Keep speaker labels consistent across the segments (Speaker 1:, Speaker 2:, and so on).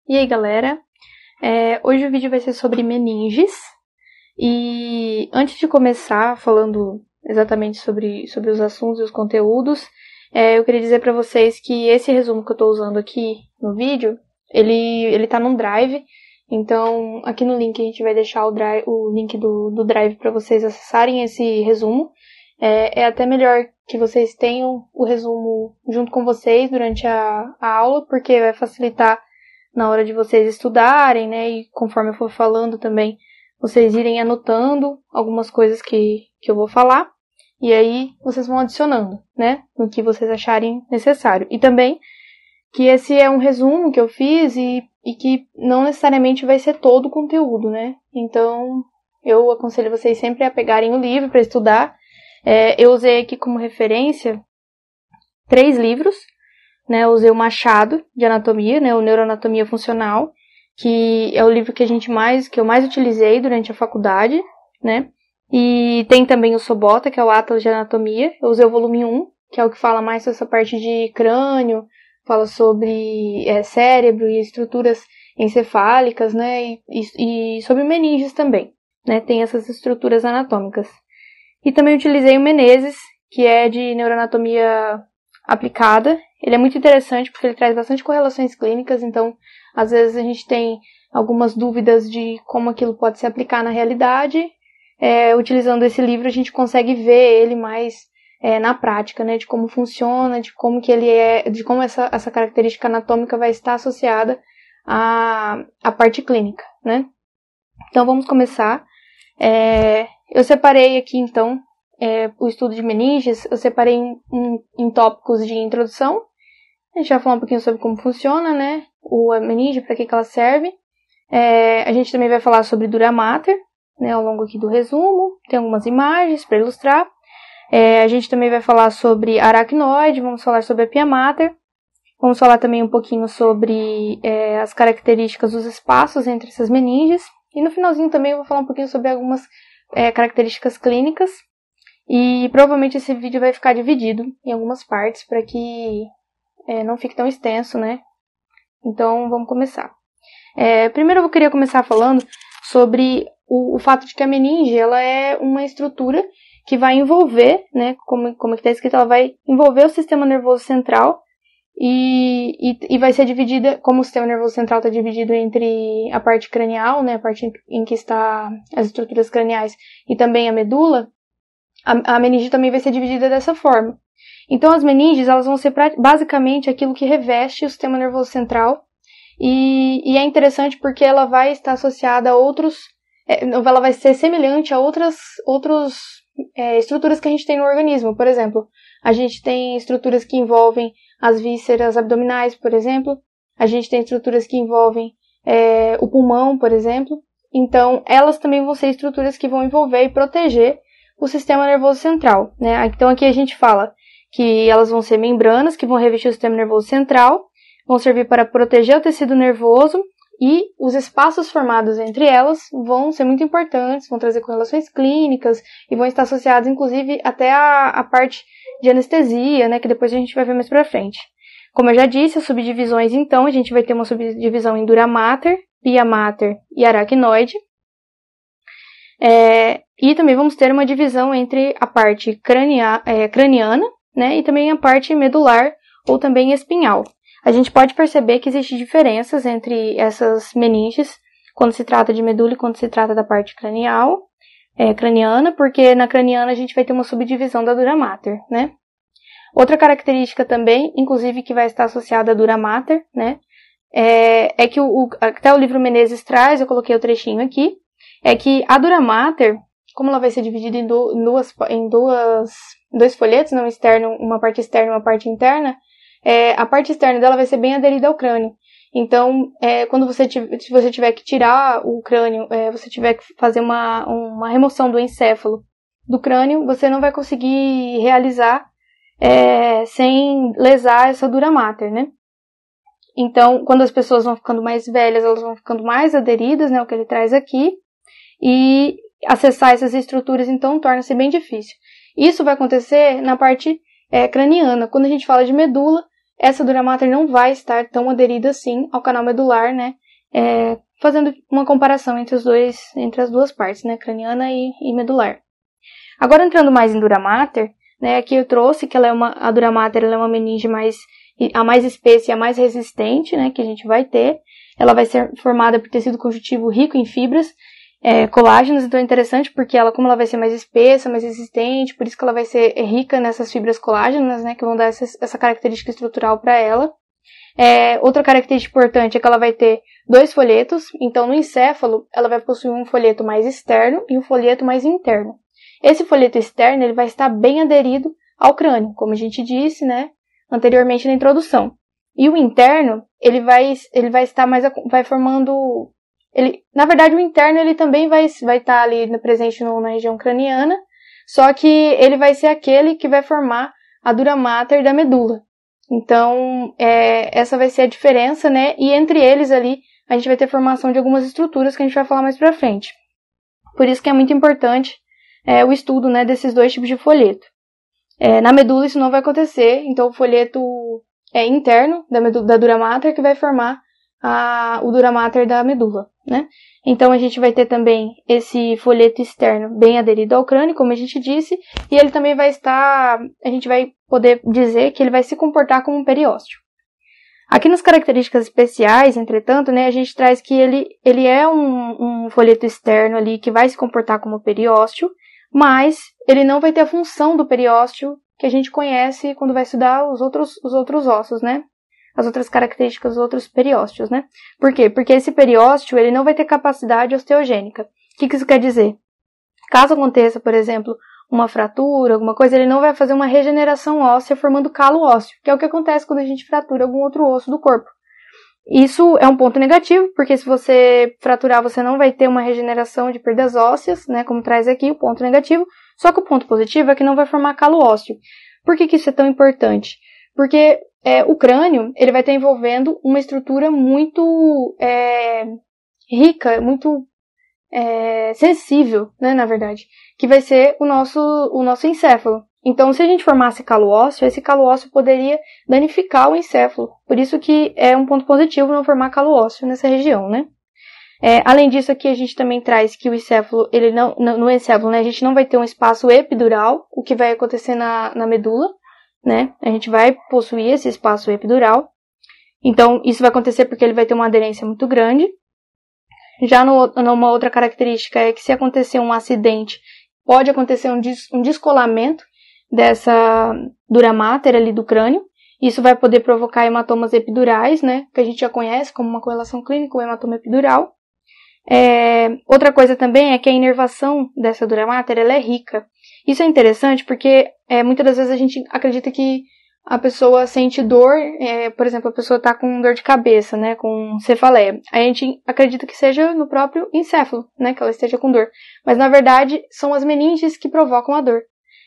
Speaker 1: E aí, galera? Hoje o vídeo vai ser sobre meninges. E antes de começar falando exatamente sobre os assuntos e os conteúdos, eu queria dizer para vocês que esse resumo que eu estou usando aqui no vídeo, ele tá num Drive. Então, aqui no link a gente vai deixar o link do Drive para vocês acessarem esse resumo. É até melhor que vocês tenham o resumo junto com vocês durante a aula, porque vai facilitar na hora de vocês estudarem, né? E conforme eu for falando também, vocês irem anotando algumas coisas que eu vou falar. E aí vocês vão adicionando, né? No que vocês acharem necessário. E também que esse é um resumo que eu fiz e que não necessariamente vai ser todo o conteúdo, né? Então, eu aconselho vocês sempre a pegarem o livro para estudar. Eu usei aqui como referência 3 livros, né? Eu usei o Machado de Anatomia, né? O Neuroanatomia Funcional, que é o livro que eu mais utilizei durante a faculdade, né? E tem também o Sobota, que é o Atlas de Anatomia. Eu usei o volume 1, que é o que fala mais sobre essa parte de crânio, fala sobre cérebro e estruturas encefálicas, né? E sobre meninges também, né? Tem essas estruturas anatômicas. E também utilizei o Menezes, que é de neuroanatomia aplicada. Ele é muito interessante porque ele traz bastante correlações clínicas, então às vezes a gente tem algumas dúvidas de como aquilo pode se aplicar na realidade. Utilizando esse livro a gente consegue ver ele mais na prática, né, de como funciona, de como que ele de como essa característica anatômica vai estar associada à parte clínica, né? Então vamos começar. Eu separei aqui, então, o estudo de meninges, eu separei em tópicos de introdução. A gente vai falar um pouquinho sobre como funciona, né, a meninge, para que ela serve. A gente também vai falar sobre dura mater, né, ao longo aqui do resumo. Tem algumas imagens para ilustrar. A gente também vai falar sobre aracnoide, vamos falar sobre a pia mater. Vamos falar também um pouquinho sobre as características dos espaços entre essas meninges. E no finalzinho também eu vou falar um pouquinho sobre algumas características clínicas. E provavelmente esse vídeo vai ficar dividido em algumas partes para que não fique tão extenso, né? Então vamos começar. Primeiro eu queria começar falando sobre o fato de que a meninge ela é uma estrutura que vai envolver, né? Como que está escrito, ela vai envolver o sistema nervoso central. E vai ser dividida, como o sistema nervoso central está dividido entre a parte cranial, né, a parte em que está as estruturas craniais, e também a medula, a meninge também vai ser dividida dessa forma. Então as meninges elas vão ser basicamente aquilo que reveste o sistema nervoso central, e é interessante porque ela vai estar associada a ela vai ser semelhante a outras estruturas que a gente tem no organismo. Por exemplo, a gente tem estruturas que envolvem as vísceras abdominais, por exemplo. A gente tem estruturas que envolvem o pulmão, por exemplo. Então, elas também vão ser estruturas que vão envolver e proteger o sistema nervoso central, né? Então, aqui a gente fala que elas vão ser membranas que vão revestir o sistema nervoso central, vão servir para proteger o tecido nervoso, e os espaços formados entre elas vão ser muito importantes, vão trazer correlações clínicas e vão estar associados, inclusive, até a parte de anestesia, né, que depois a gente vai ver mais pra frente. Como eu já disse, as subdivisões, então, a gente vai ter uma subdivisão em dura mater, pia mater e aracnoide. E também vamos ter uma divisão entre a parte craniana, né, e também a parte medular ou também espinhal. A gente pode perceber que existem diferenças entre essas meninges quando se trata de medula e quando se trata da parte craniana, porque na craniana a gente vai ter uma subdivisão da dura mater, né? Outra característica também, inclusive que vai estar associada à dura mater, né? É que até o livro Menezes traz, eu coloquei o trechinho aqui, é que a dura mater, como ela vai ser dividida em dois folhetos, não externo, uma parte externa e uma parte interna, a parte externa dela vai ser bem aderida ao crânio. Então, se você tiver que tirar o crânio, você tiver que fazer uma remoção do encéfalo do crânio, você não vai conseguir realizar sem lesar essa dura mater, né? Então, quando as pessoas vão ficando mais velhas, elas vão ficando mais aderidas, né, o que ele traz aqui, e acessar essas estruturas, então, torna-se bem difícil. Isso vai acontecer na parte craniana. Quando a gente fala de medula, essa dura mater não vai estar tão aderida assim ao canal medular, né? Fazendo uma comparação entre as duas partes, né? Craniana e medular. Agora entrando mais em dura mater, né? Aqui eu trouxe que a dura mater ela é uma meninge a mais espessa e a mais resistente, né? Que a gente vai ter. Ela vai ser formada por tecido conjuntivo rico em fibras, colágenos, então é interessante porque como ela vai ser mais espessa, mais resistente, por isso que ela vai ser rica nessas fibras colágenas, né, que vão dar essa característica estrutural para ela. Outra característica importante é que ela vai ter 2 folhetos, então no encéfalo ela vai possuir um folheto mais externo e um folheto mais interno. Esse folheto externo ele vai estar bem aderido ao crânio, como a gente disse, né, anteriormente na introdução. E o interno, ele vai estar vai formando. Na verdade, o interno ele também vai estar ali presente na região craniana, só que ele vai ser aquele que vai formar a dura mater da medula. Então, essa vai ser a diferença, né? E entre eles ali, a gente vai ter formação de algumas estruturas que a gente vai falar mais pra frente. Por isso que é muito importante o estudo, né, desses 2 tipos de folheto. Na medula isso não vai acontecer, então o folheto interno da dura mater que vai formar o dura mater da medula, né? Então a gente vai ter também esse folheto externo bem aderido ao crânio, como a gente disse, e ele também a gente vai poder dizer que ele vai se comportar como um periósteo. Aqui nas características especiais, entretanto, né, a gente traz que ele é um folheto externo ali que vai se comportar como periósteo, mas ele não vai ter a função do periósteo que a gente conhece quando vai estudar os outros ossos, né? As outras características dos outros periósteos, né? Por quê? Porque esse periósteo, ele não vai ter capacidade osteogênica. O que isso quer dizer? Caso aconteça, por exemplo, uma fratura, alguma coisa, ele não vai fazer uma regeneração óssea formando calo ósseo, que é o que acontece quando a gente fratura algum outro osso do corpo. Isso é um ponto negativo, porque se você fraturar, você não vai ter uma regeneração de perdas ósseas, né? Como traz aqui o ponto negativo. Só que o ponto positivo é que não vai formar calo ósseo. Por que isso é tão importante? Porque o crânio, ele vai estar envolvendo uma estrutura muito rica, muito sensível, né, na verdade, que vai ser o nosso encéfalo. Então, se a gente formasse calo ósseo, esse calo ósseo poderia danificar o encéfalo. Por isso que é um ponto positivo não formar calo ósseo nessa região, né? Além disso, aqui a gente também traz que o encéfalo, no encéfalo, né, a gente não vai ter um espaço epidural, o que vai acontecer na medula, né? A gente vai possuir esse espaço epidural. Então, isso vai acontecer porque ele vai ter uma aderência muito grande. Já numa outra característica é que se acontecer um acidente, pode acontecer um descolamento dessa dura mater ali do crânio. Isso vai poder provocar hematomas epidurais, né? Que a gente já conhece como uma correlação clínica, o hematoma epidural. Outra coisa também é que a inervação dessa dura mater ela é rica. Isso é interessante porque muitas das vezes a gente acredita que a pessoa sente dor, por exemplo, a pessoa está com dor de cabeça, né, com cefaleia. A gente acredita que seja no próprio encéfalo, né, que ela esteja com dor. Mas na verdade são as meninges que provocam a dor.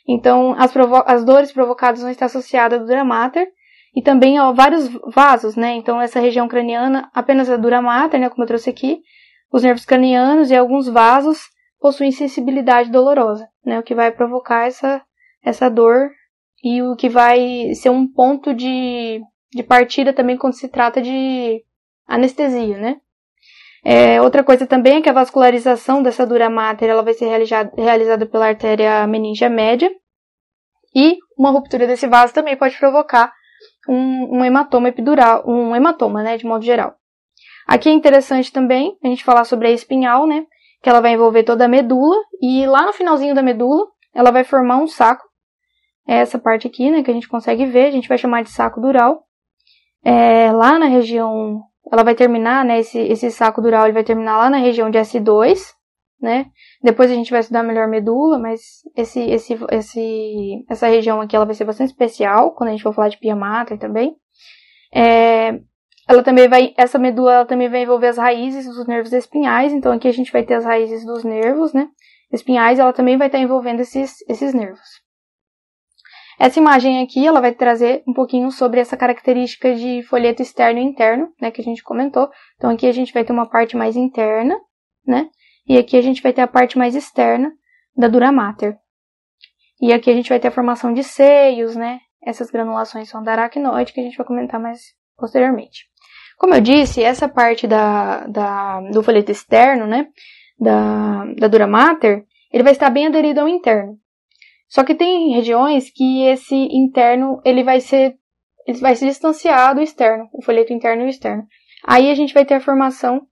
Speaker 1: Então as dores provocadas vão estar associadas à dura mater e também a vários vasos, né. Então essa região craniana, apenas a dura mater, né, como eu trouxe aqui, os nervos cranianos e alguns vasos possuem sensibilidade dolorosa, né, o que vai provocar essa dor e o que vai ser um ponto de partida também quando se trata de anestesia, né. Outra coisa também é que a vascularização dessa dura mater ela vai ser realizada pela artéria meningea média e uma ruptura desse vaso também pode provocar um hematoma epidural, um hematoma, né, de modo geral. Aqui é interessante também a gente falar sobre a espinhal, né, que ela vai envolver toda a medula e lá no finalzinho da medula ela vai formar um saco. Essa parte aqui, né, que a gente consegue ver, a gente vai chamar de saco dural. Lá na região, ela vai terminar, né, esse saco dural, ele vai terminar lá na região de S2, né. Depois a gente vai estudar melhor medula, mas essa região aqui, ela vai ser bastante especial, quando a gente for falar de pia mater também. Essa medula ela também vai envolver as raízes dos nervos espinhais, então aqui a gente vai ter as raízes dos nervos, né, espinhais, ela também vai estar envolvendo esses nervos. Essa imagem aqui, ela vai trazer um pouquinho sobre essa característica de folheto externo e interno, né, que a gente comentou. Então aqui a gente vai ter uma parte mais interna, né, e aqui a gente vai ter a parte mais externa da dura mater. E aqui a gente vai ter a formação de seios, né, essas granulações são da aracnoide, que a gente vai comentar mais posteriormente. Como eu disse, essa parte do folheto externo, né, da dura mater, ele vai estar bem aderido ao interno. Só que tem regiões que esse interno ele vai se distanciar do externo, o folheto interno e o externo. Aí a gente vai ter a formação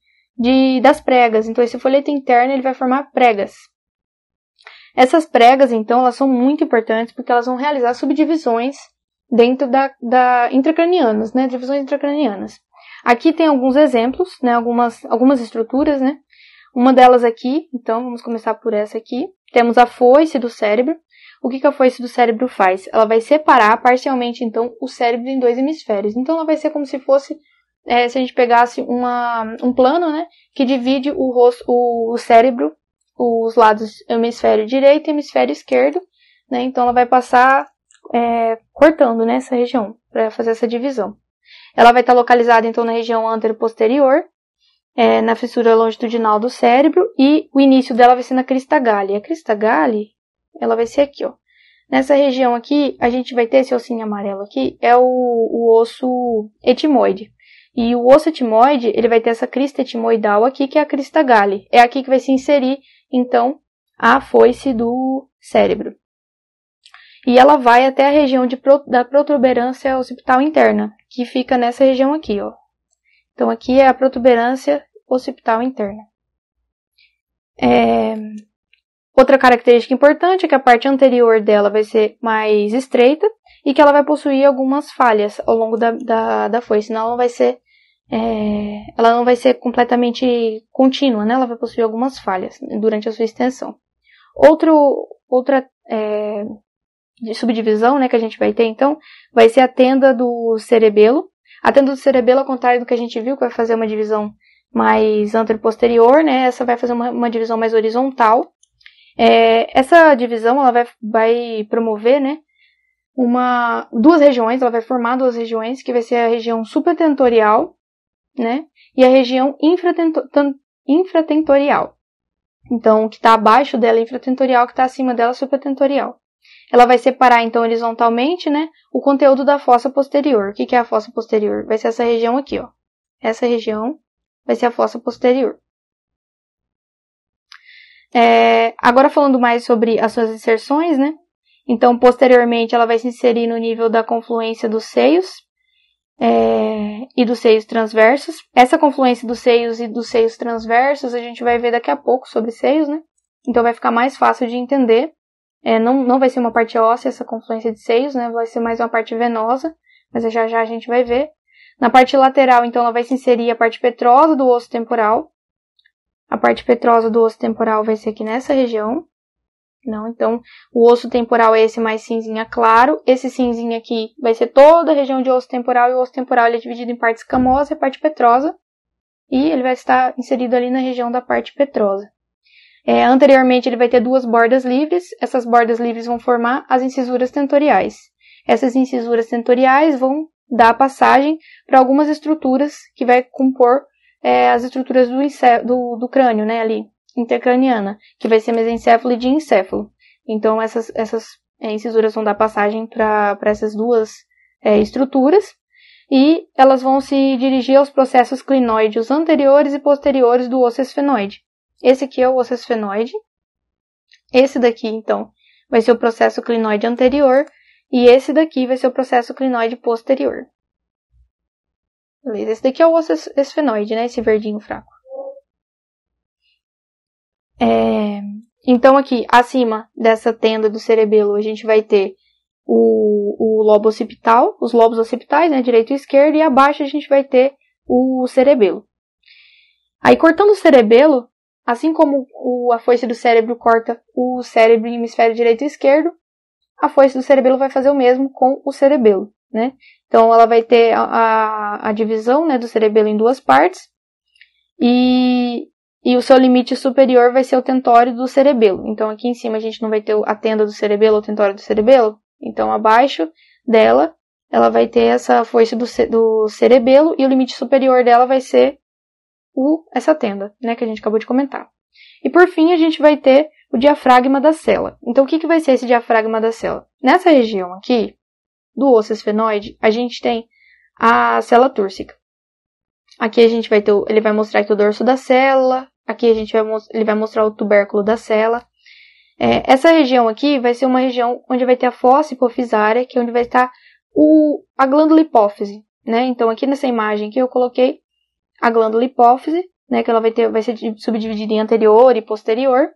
Speaker 1: das pregas. Então esse folheto interno ele vai formar pregas. Essas pregas, então, elas são muito importantes porque elas vão realizar subdivisões dentro da intracranianas, né, divisões intracranianas. Aqui tem alguns exemplos, né, algumas estruturas, né. Uma delas aqui, então vamos começar por essa aqui. Temos a foice do cérebro. O que a foice do cérebro faz? Ela vai separar parcialmente, então, o cérebro em dois hemisférios. Então, ela vai ser como se fosse, se a gente pegasse um plano, né, que divide o cérebro, os lados hemisfério direito e hemisfério esquerdo, né, então ela vai passar cortando, né, essa região, para fazer essa divisão. Ela vai estar localizada, então, na região antero-posterior, na fissura longitudinal do cérebro, e o início dela vai ser na crista galli. A crista galli, ela vai ser aqui, ó. Nessa região aqui, a gente vai ter esse ossinho amarelo aqui, é o osso etimoide. E o osso etimoide, ele vai ter essa crista etimoidal aqui, que é a crista galli. É aqui que vai se inserir, então, a foice do cérebro. E ela vai até a região da protuberância occipital interna, que fica nessa região aqui, ó. Então, aqui é a protuberância occipital interna. Outra característica importante é que a parte anterior dela vai ser mais estreita e que ela vai possuir algumas falhas ao longo da foice, senão ela não vai ser completamente contínua, né? Ela vai possuir algumas falhas durante a sua extensão. Outra subdivisão, né, que a gente vai ter, então, vai ser a tenda do cerebelo. A tenda do cerebelo, ao contrário do que a gente viu, que vai fazer uma divisão mais anteroposterior, né? Essa vai fazer uma divisão mais horizontal. Essa divisão ela vai promover, né, duas regiões, ela vai formar duas regiões, que vai ser a região supratentorial, né, e a região infratentorial. Então, o que está abaixo dela é infratentorial, o que está acima dela é supratentorial. Ela vai separar, então, horizontalmente, né, o conteúdo da fossa posterior. O que é a fossa posterior? Vai ser essa região aqui, ó. Essa região vai ser a fossa posterior. Agora falando mais sobre as suas inserções, né? Então, posteriormente, ela vai se inserir no nível da confluência dos seios e dos seios transversos. Essa confluência dos seios e dos seios transversos a gente vai ver daqui a pouco sobre seios, né? Então, vai ficar mais fácil de entender. Não vai ser uma parte óssea essa confluência de seios, né? Vai ser mais uma parte venosa, mas já a gente vai ver. Na parte lateral, então, ela vai se inserir a parte petrosa do osso temporal. A parte petrosa do osso temporal vai ser aqui nessa região. Então, o osso temporal é esse mais cinzinha claro. Esse cinzinha aqui vai ser toda a região de osso temporal. E o osso temporal ele é dividido em parte escamosa e parte petrosa. E ele vai estar inserido ali na região da parte petrosa. Anteriormente, ele vai ter duas bordas livres. Essas bordas livres vão formar as incisuras tentoriais. Essas incisuras tentoriais vão dar passagem para algumas estruturas que vai compor as estruturas do crânio, né, ali, intercraniana, que vai ser mesencéfalo e diencéfalo. Então, essas incisuras vão dar passagem para essas duas estruturas, e elas vão se dirigir aos processos clinoides anteriores e posteriores do osso esfenoide. Esse aqui é o osso esfenoide. Esse daqui, então, vai ser o processo clinoide anterior, e esse daqui vai ser o processo clinoide posterior. Beleza, esse daqui é o osso esfenoide, né? Esse verdinho fraco. Então, aqui, acima dessa tenda do cerebelo, a gente vai ter o lobo occipital, os lobos occipitais, né? Direito e esquerdo, e abaixo a gente vai ter o cerebelo. Aí, cortando o cerebelo, assim como a foice do cérebro corta o cérebro em hemisfério direito e esquerdo, a foice do cerebelo vai fazer o mesmo com o cerebelo, né? Então, ela vai ter a divisão, né, do cerebelo em duas partes. E o seu limite superior vai ser o tentório do cerebelo. Então, aqui em cima a gente não vai ter a tenda do cerebelo, o tentório do cerebelo. Então, abaixo dela, ela vai ter essa foice do cerebelo. E o limite superior dela vai ser essa tenda, né, que a gente acabou de comentar. E, por fim, a gente vai ter o diafragma da cela. Então, o que vai ser esse diafragma da cela? Nessa região aqui, do osso esfenoide, a gente tem a célula túrcica. Aqui a gente vai ter, ele vai mostrar aqui o dorso da célula, aqui ele vai mostrar o tubérculo da célula. Essa região aqui vai ser uma região onde vai ter a fossa hipofisária, que é onde vai estar a glândula hipófise, né? Então aqui nessa imagem aqui eu coloquei a glândula hipófise, né? Que ela vai ser subdividida em anterior e posterior.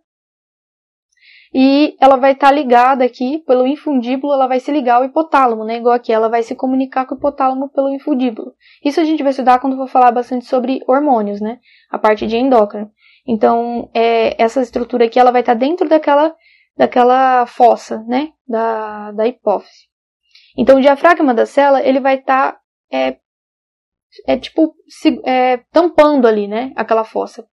Speaker 1: E ela vai estar ligada aqui pelo infundíbulo, ela vai se ligar ao hipotálamo, né? Igual aqui, ela vai se comunicar com o hipotálamo pelo infundíbulo. Isso a gente vai estudar quando for falar bastante sobre hormônios, né? A parte de endócrino. Então, essa estrutura aqui, ela vai estar dentro daquela fossa, né? Da hipófise. Então, o diafragma da célula, ele vai estar, tampando ali, né? Aquela fossa.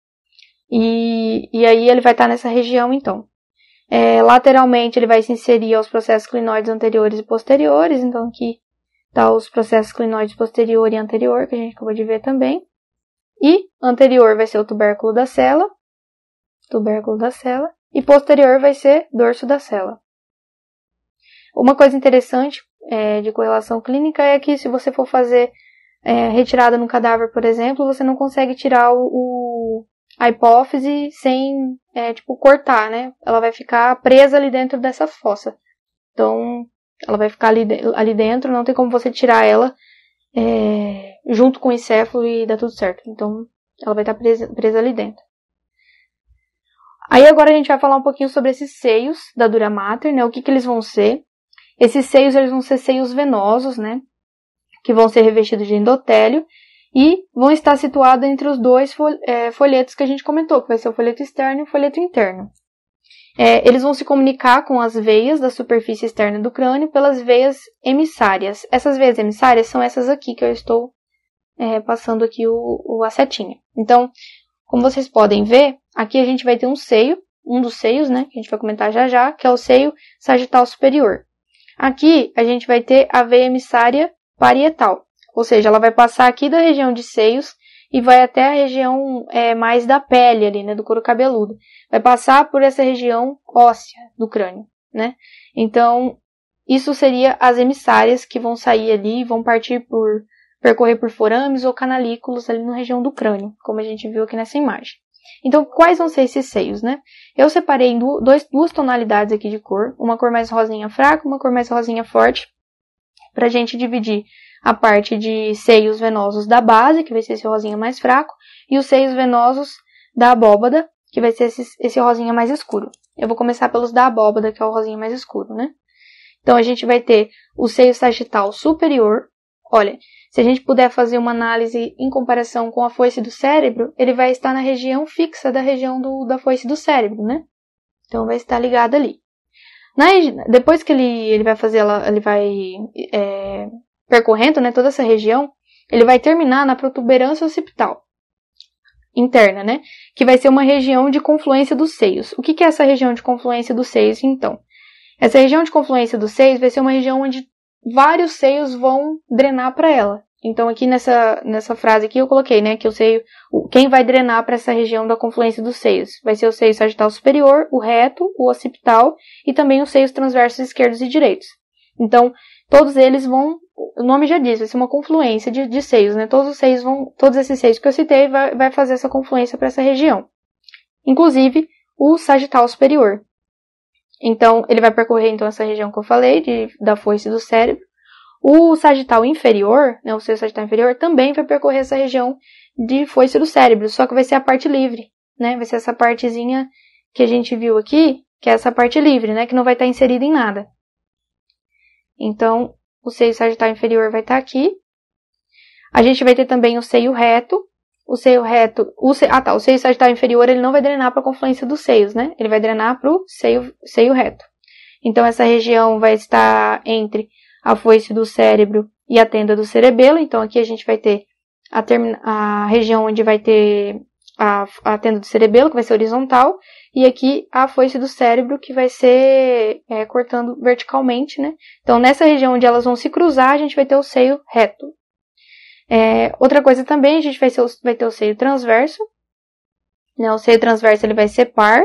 Speaker 1: E aí ele vai estar nessa região, então. Lateralmente ele vai se inserir aos processos clinoides anteriores e posteriores, então aqui está os processos clinoides posterior e anterior, que a gente acabou de ver também. E anterior vai ser o tubérculo da célula, e posterior vai ser dorso da célula. Uma coisa interessante de correlação clínica é que se você for fazer retirada no cadáver, por exemplo, você não consegue tirar a hipófise sem, cortar, né? Ela vai ficar presa ali dentro dessa fossa. Então, ela vai ficar ali dentro, não tem como você tirar ela junto com o encéfalo e dá tudo certo. Então, ela vai estar presa ali dentro. Aí agora a gente vai falar um pouquinho sobre esses seios da dura mater, né? O que eles vão ser. Esses seios, eles vão ser seios venosos, né? Que vão ser revestidos de endotélio. E vão estar situados entre os dois folhetos que a gente comentou, que vai ser o folheto externo e o folheto interno. Eles vão se comunicar com as veias da superfície externa do crânio pelas veias emissárias. Essas veias emissárias são essas aqui que eu estou passando aqui a setinha. Então, como vocês podem ver, aqui a gente vai ter um dos seios, né, que a gente vai comentar já, que é o seio sagital superior. Aqui a gente vai ter a veia emissária parietal. Ou seja, ela vai passar aqui da região de seios e vai até a região mais da pele ali, né, do couro cabeludo. Vai passar por essa região óssea do crânio, né? Então, isso seria as emissárias que vão sair ali e vão percorrer por forames ou canalículos ali na região do crânio, como a gente viu aqui nessa imagem. Então, quais vão ser esses seios, né? Eu separei em duas tonalidades aqui de cor, uma cor mais rosinha fraca, uma cor mais rosinha forte, pra gente dividir a parte de seios venosos da base, que vai ser esse rosinha mais fraco, e os seios venosos da abóbada, que vai ser esse rosinha mais escuro. Eu vou começar pelos da abóbada, que é o rosinha mais escuro, né? Então, a gente vai ter o seio sagital superior. Olha, se a gente puder fazer uma análise em comparação com a foice do cérebro, ele vai estar na região fixa da região da foice do cérebro, né? Então, vai estar ligado ali. Depois que ele vai fazer, ele vai percorrendo, né, toda essa região, ele vai terminar na protuberância occipital interna, né, que vai ser uma região de confluência dos seios. O que é essa região de confluência dos seios, então? Essa região de confluência dos seios vai ser uma região onde vários seios vão drenar para ela. Então, aqui nessa frase aqui eu coloquei, né, que quem vai drenar para essa região da confluência dos seios vai ser o seio sagital superior, o reto, o occipital e também os seios transversos esquerdos e direitos. Então, todos eles vão, o nome já diz, vai ser uma confluência de seios, né? Todos esses seios que eu citei vai fazer essa confluência para essa região. Inclusive, o sagital superior. Então, ele vai percorrer então essa região que eu falei, da foice do cérebro. O sagital inferior, né, o seio sagital inferior, também vai percorrer essa região de foice do cérebro, só que vai ser a parte livre, né? Vai ser essa partezinha que a gente viu aqui, que é essa parte livre, né? Que não vai estar inserida em nada. Então, o seio sagital inferior vai estar aqui. A gente vai ter também o seio reto. O seio sagital inferior, ele não vai drenar para a confluência dos seios, né? Ele vai drenar para o seio reto. Então, essa região vai estar entre a foice do cérebro e a tenda do cerebelo. Então, aqui a gente vai ter a região onde vai ter a tenda do cerebelo, que vai ser horizontal, e aqui a foice do cérebro, que vai ser cortando verticalmente, né? Então, nessa região onde elas vão se cruzar, a gente vai ter o seio reto. Outra coisa também, a gente vai ter o seio transverso, né? O seio transverso, ele vai ser par,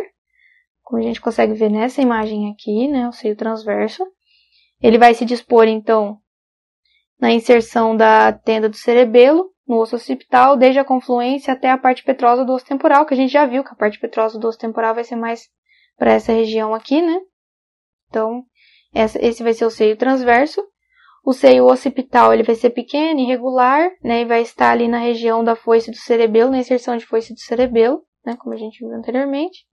Speaker 1: como a gente consegue ver nessa imagem aqui, né? O seio transverso. Ele vai se dispor, então, na inserção da tenda do cerebelo, no osso occipital, desde a confluência até a parte petrosa do osso temporal, que a gente já viu que a parte petrosa do osso temporal vai ser mais para essa região aqui, né? Então, esse vai ser o seio transverso. O seio occipital, ele vai ser pequeno, irregular, né? E vai estar ali na região da foice do cerebelo, na inserção de foice do cerebelo, né? Como a gente viu anteriormente.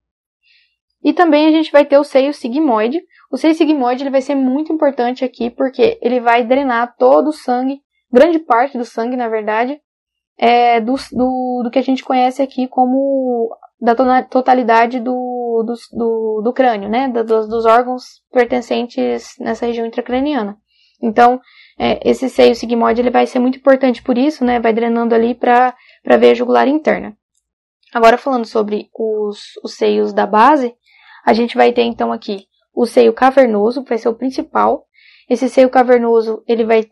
Speaker 1: E também a gente vai ter o seio sigmoide. O seio sigmoide, ele vai ser muito importante aqui, porque ele vai drenar todo o sangue, grande parte do sangue, na verdade, do que a gente conhece aqui como da totalidade do crânio, né? Dos órgãos pertencentes nessa região intracraniana. Então, esse seio sigmoide, ele vai ser muito importante por isso, né? Vai drenando ali para a veia jugular interna. Agora, falando sobre os seios da base, a gente vai ter então aqui o seio cavernoso, que vai ser o principal. Esse seio cavernoso, ele vai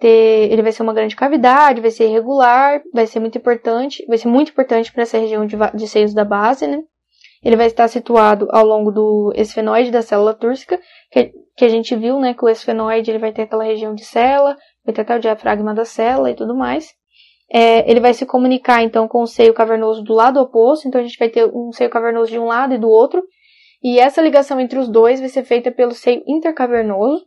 Speaker 1: ser uma grande cavidade, vai ser irregular, vai ser muito importante para essa região de seios da base, né? Ele vai estar situado ao longo do esfenoide da célula túrcica, que a gente viu, né, que o esfenoide ele vai ter aquela região de célula, vai ter até o diafragma da célula e tudo mais. Ele vai se comunicar, então, com o seio cavernoso do lado oposto, então a gente vai ter um seio cavernoso de um lado e do outro, e essa ligação entre os dois vai ser feita pelo seio intercavernoso.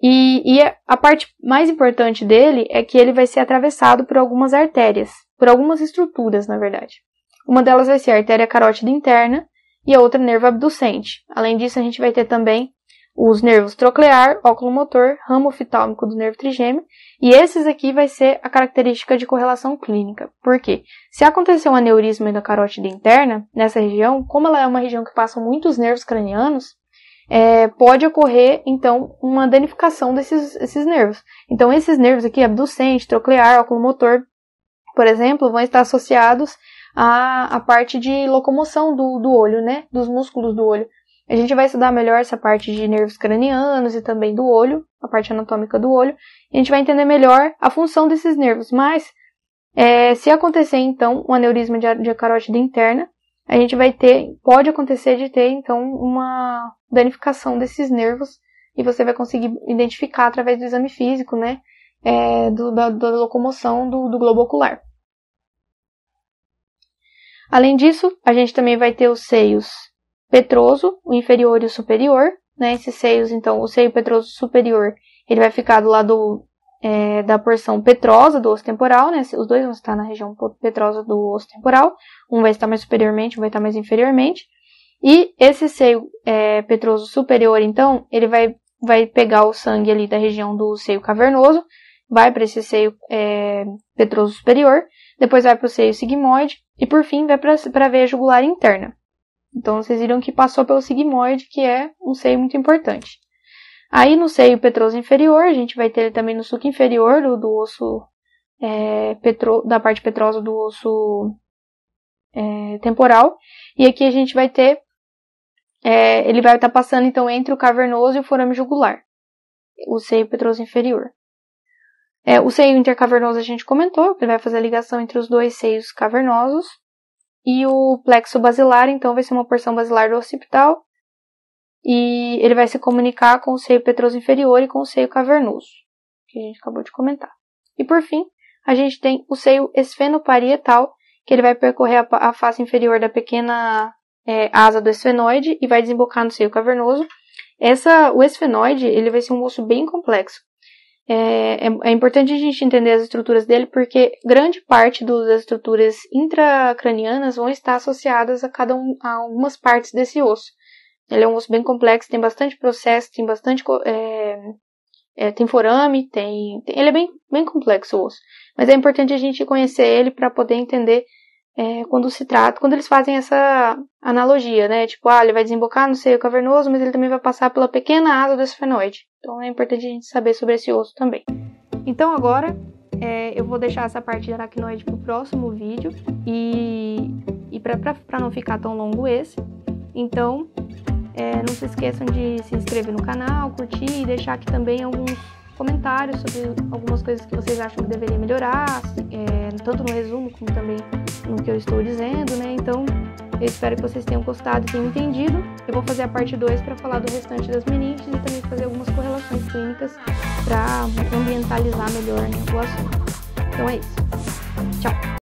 Speaker 1: E a parte mais importante dele é que ele vai ser atravessado por algumas artérias, por algumas estruturas, na verdade. Uma delas vai ser a artéria carótida interna e a outra nervo abducente. Além disso, a gente vai ter também os nervos troclear, oculomotor, ramo oftalmico do nervo trigêmeo, e esses aqui vai ser a característica de correlação clínica. Por quê? Se acontecer um aneurisma da carótida interna, nessa região, como ela é uma região que passam muitos nervos cranianos, pode ocorrer, então, uma danificação desses nervos. Então, esses nervos aqui, abducente, troclear, oculomotor, por exemplo, vão estar associados à parte de locomoção do olho, né? Dos músculos do olho. A gente vai estudar melhor essa parte de nervos cranianos e também do olho, a parte anatômica do olho, e a gente vai entender melhor a função desses nervos. Mas, se acontecer, então, um aneurisma de carótida interna, a gente pode acontecer de ter, então, uma danificação desses nervos, e você vai conseguir identificar através do exame físico, né, da locomoção do globo ocular. Além disso, a gente também vai ter os seios petroso, o inferior e o superior, né, esses seios, então, o seio petroso superior, ele vai ficar do lado da porção petrosa do osso temporal, né? Os dois vão estar na região petrosa do osso temporal. Um vai estar mais superiormente, um vai estar mais inferiormente. E esse seio petroso superior, então, ele vai pegar o sangue ali da região do seio cavernoso, vai para esse seio petroso superior, depois vai para o seio sigmoide e, por fim, vai para a veia jugular interna. Então, vocês viram que passou pelo sigmoide, que é um seio muito importante. Aí, no seio petroso inferior, a gente vai ter ele também no suco inferior do osso, da parte petrosa do osso temporal. E aqui a gente vai ter, ele vai estar passando, então, entre o cavernoso e o forame jugular. O seio petroso inferior. O seio intercavernoso a gente comentou, que ele vai fazer a ligação entre os dois seios cavernosos. E o plexo basilar, então, vai ser uma porção basilar do occipital. E ele vai se comunicar com o seio petroso inferior e com o seio cavernoso, que a gente acabou de comentar. E por fim, a gente tem o seio esfenoparietal, que ele vai percorrer a face inferior da pequena asa do esfenoide e vai desembocar no seio cavernoso. O esfenoide, ele vai ser um osso bem complexo. É importante a gente entender as estruturas dele, porque grande parte das estruturas intracranianas vão estar associadas a algumas partes desse osso. Ele é um osso bem complexo, tem bastante processo, tem bastante tem forame, ele é bem complexo o osso. Mas é importante a gente conhecer ele para poder entender quando eles fazem essa analogia, né? Tipo, ele vai desembocar no seio cavernoso, mas ele também vai passar pela pequena asa do esfenoide. Então é importante a gente saber sobre esse osso também. Então agora eu vou deixar essa parte de aracnoide para o próximo vídeo e para não ficar tão longo esse. Então não se esqueçam de se inscrever no canal, curtir e deixar aqui também alguns comentários sobre algumas coisas que vocês acham que deveria melhorar, tanto no resumo como também no que eu estou dizendo, né? Então, Eu espero que vocês tenham gostado e tenham entendido. Eu vou fazer a parte 2 para falar do restante das meninges e também fazer algumas correlações clínicas para ambientalizar melhor, né, o assunto. Então é isso. Tchau!